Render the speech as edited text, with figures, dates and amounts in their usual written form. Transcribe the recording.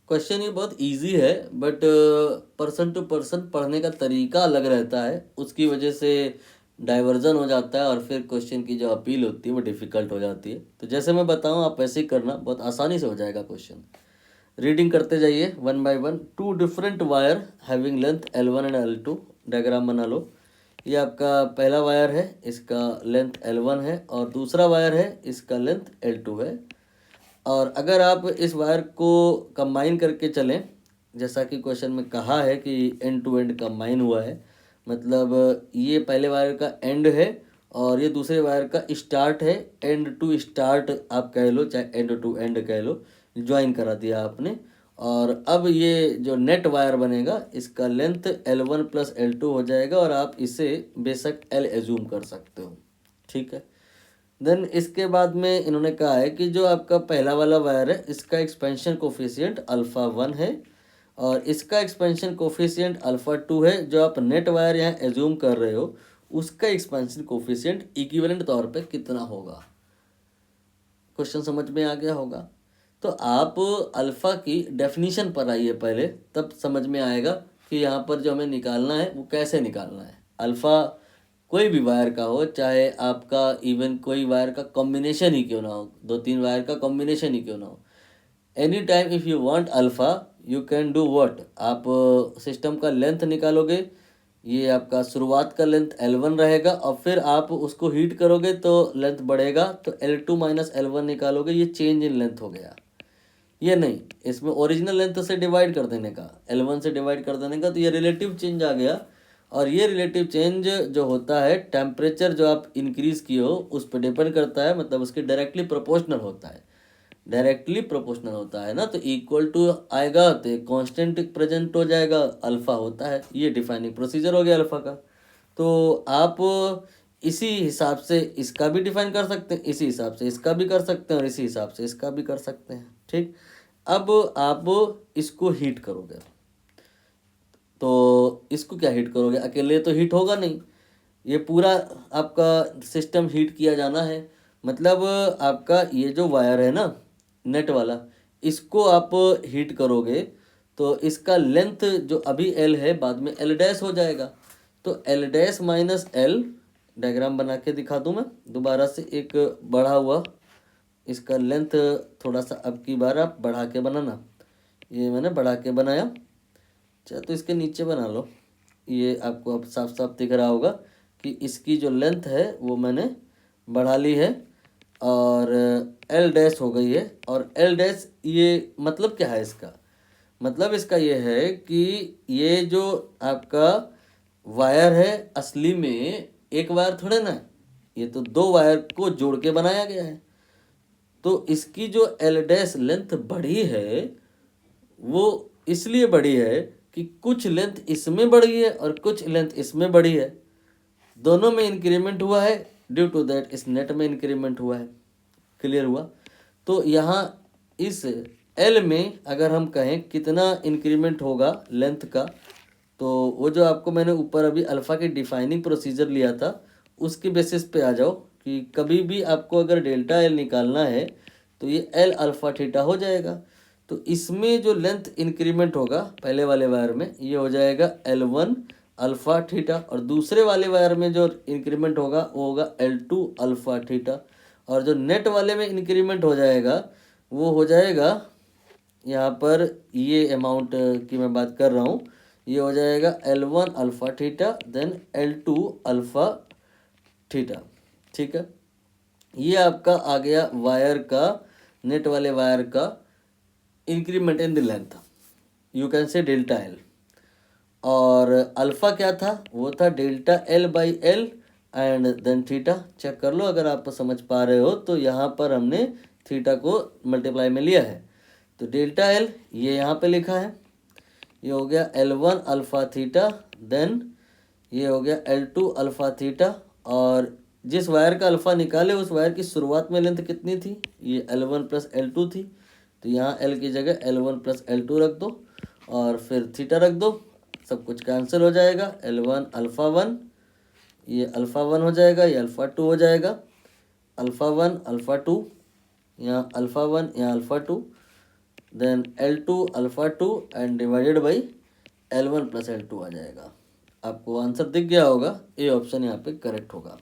Question ये बहुत easy है, बट पर्सन टू पर्सन पढ़ने का तरीका अलग रहता है, उसकी वजह से डाइवर्जन हो जाता है और फिर क्वेश्चन की जो अपील होती है वो डिफ़िकल्ट हो जाती है। तो जैसे मैं बताऊं आप वैसे ही करना, बहुत आसानी से हो जाएगा क्वेश्चन। रीडिंग करते जाइए one by one. Two different wire having length L1 and L2, diagram बना लो। ये आपका पहला वायर है, इसका लेंथ L1 है, और दूसरा वायर है, इसका लेंथ L2 है। और अगर आप इस वायर को कंबाइन करके चलें, जैसा कि क्वेश्चन में कहा है कि एंड टू एंड कंबाइन हुआ है, मतलब ये पहले वायर का एंड है और ये दूसरे वायर का स्टार्ट है। एंड टू स्टार्ट आप कह लो, चाहे एंड टू एंड कह लो, ज्वाइन करा दिया आपने। और अब ये जो नेट वायर बनेगा, इसका लेंथ L1 प्लस L2 हो जाएगा, और आप इसे बेशक L एज्यूम कर सकते हो। ठीक है। देन इसके बाद में इन्होंने कहा है कि जो आपका पहला वाला वायर है, इसका एक्सपेंशन कोफिशिएंट अल्फ़ा 1 है, और इसका एक्सपेंशन कोफिशिएंट अल्फ़ा 2 है। जो आप नेट वायर यहाँ एज्यूम कर रहे हो, उसका एक्सपेंशन कोफिशिएंट इक्विवेलेंट तौर पे कितना होगा। क्वेश्चन समझ में आ गया होगा। तो आप अल्फ़ा की डेफिनीशन पर आइए पहले, तब समझ में आएगा कि यहाँ पर जो हमें निकालना है वो कैसे निकालना है। अल्फ़ा कोई भी वायर का हो, चाहे आपका इवन कोई वायर का कॉम्बिनेशन ही क्यों ना हो, 2-3 वायर का कॉम्बिनेशन ही क्यों ना हो, any time if you want alpha, you can do what, आप सिस्टम का लेंथ निकालोगे। ये आपका शुरुआत का लेंथ L1 रहेगा, और फिर आप उसको हीट करोगे तो लेंथ बढ़ेगा, तो L2 माइनस L1 निकालोगे, ये चेंज इन लेंथ हो गया। ये नहीं, इसमें ओरिजिनल लेंथ से डिवाइड कर देने का, L1 से डिवाइड कर देने का, तो ये रिलेटिव चेंज आ गया। और ये रिलेटिव चेंज जो होता है, टेम्परेचर जो आप इंक्रीज़ किए हो उस पर डिपेंड करता है, मतलब उसके डायरेक्टली प्रोपोर्शनल होता है। डायरेक्टली प्रोपोर्शनल होता है ना, तो इक्वल टू आएगा तो एक कांस्टेंट प्रेजेंट हो जाएगा, अल्फ़ा होता है। ये डिफाइनिंग प्रोसीजर हो गया अल्फ़ा का। तो आप इसी हिसाब से इसका भी डिफाइन कर सकते हैं, इसी हिसाब से इसका भी कर सकते हैं, और इसी हिसाब से इसका भी कर सकते हैं। ठीक। अब आप इसको हीट करोगे, तो इसको क्या हीट करोगे, अकेले तो हीट होगा नहीं, ये पूरा आपका सिस्टम हीट किया जाना है। मतलब आपका ये जो वायर है ना, नेट वाला, इसको आप हीट करोगे तो इसका लेंथ जो अभी L है, बाद में L डैश हो जाएगा। तो L dash minus L, diagram बना के दिखा दूँ मैं दोबारा से, एक बढ़ा हुआ इसका लेंथ, थोड़ा सा अब की बार आप बढ़ा के बनाना। ये मैंने बढ़ा के बनाया, अच्छा तो इसके नीचे बना लो। ये आपको अब साफ साफ दिख रहा होगा कि इसकी जो लेंथ है वो मैंने बढ़ा ली है, और L डैश हो गई है। और L डैश ये मतलब क्या है इसका, मतलब इसका ये है कि ये जो आपका वायर है, असली में एक वायर थोड़े ना, ये तो दो वायर को जोड़ के बनाया गया है। तो इसकी जो L डैश लेंथ बढ़ी है, वो इसलिए बढ़ी है कि कुछ लेंथ इसमें बढ़ी है और कुछ लेंथ इसमें बढ़ी है, दोनों में इंक्रीमेंट हुआ है, ड्यू टू दैट इस नेट में इंक्रीमेंट हुआ है। क्लियर हुआ। तो यहाँ इस L में अगर हम कहें कितना इंक्रीमेंट होगा लेंथ का, तो वो जो आपको मैंने ऊपर अभी अल्फ़ा की डिफाइनिंग प्रोसीजर लिया था, उसके बेसिस पे आ जाओ कि कभी भी आपको अगर डेल्टा L निकालना है तो ये L अल्फ़ा थीटा हो जाएगा। तो इसमें जो लेंथ इंक्रीमेंट होगा पहले वाले वायर में, ये हो जाएगा L1 अल्फ़ा थीटा, और दूसरे वाले वायर में जो इंक्रीमेंट होगा वो होगा L2 अल्फ़ा थीटा। और जो नेट वाले में इंक्रीमेंट हो जाएगा वो हो जाएगा, यहाँ पर ये अमाउंट की मैं बात कर रहा हूँ, ये हो जाएगा L1 alpha theta then L2 alpha theta. ठीक है। ये आपका आ गया वायर का, नेट वाले वायर का increment in the length, you can say delta L। और अल्फ़ा क्या था, वो था delta L/L and then theta. Check कर लो अगर आप समझ पा रहे हो, तो यहाँ पर हमने थीटा को मल्टीप्लाई में लिया है। तो डेल्टा L ये यहाँ पे लिखा है, ये हो गया L1 अल्फ़ा थीटा, देन ये हो गया L2 अल्फ़ा थीटा। और जिस वायर का अल्फ़ा निकाले उस वायर की शुरुआत में लेंथ कितनी थी, ये L1 प्लस L2 थी, तो यहाँ L की जगह L1 प्लस L2 रख दो, और फिर थीटा रख दो, सब कुछ कैंसिल हो जाएगा। L1 अल्फ़ा 1, ये अल्फ़ा 1 हो जाएगा, ये अल्फ़ा 2 हो जाएगा, अल्फ़ा 1 अल्फ़ा 2, यहाँ अल्फ़ा 1 यहाँ alpha 2, then L2 alpha 2 and divided by L1 plus L2 आ जाएगा। आपको आंसर दिख गया होगा, ए ऑप्शन यहाँ पे करेक्ट होगा।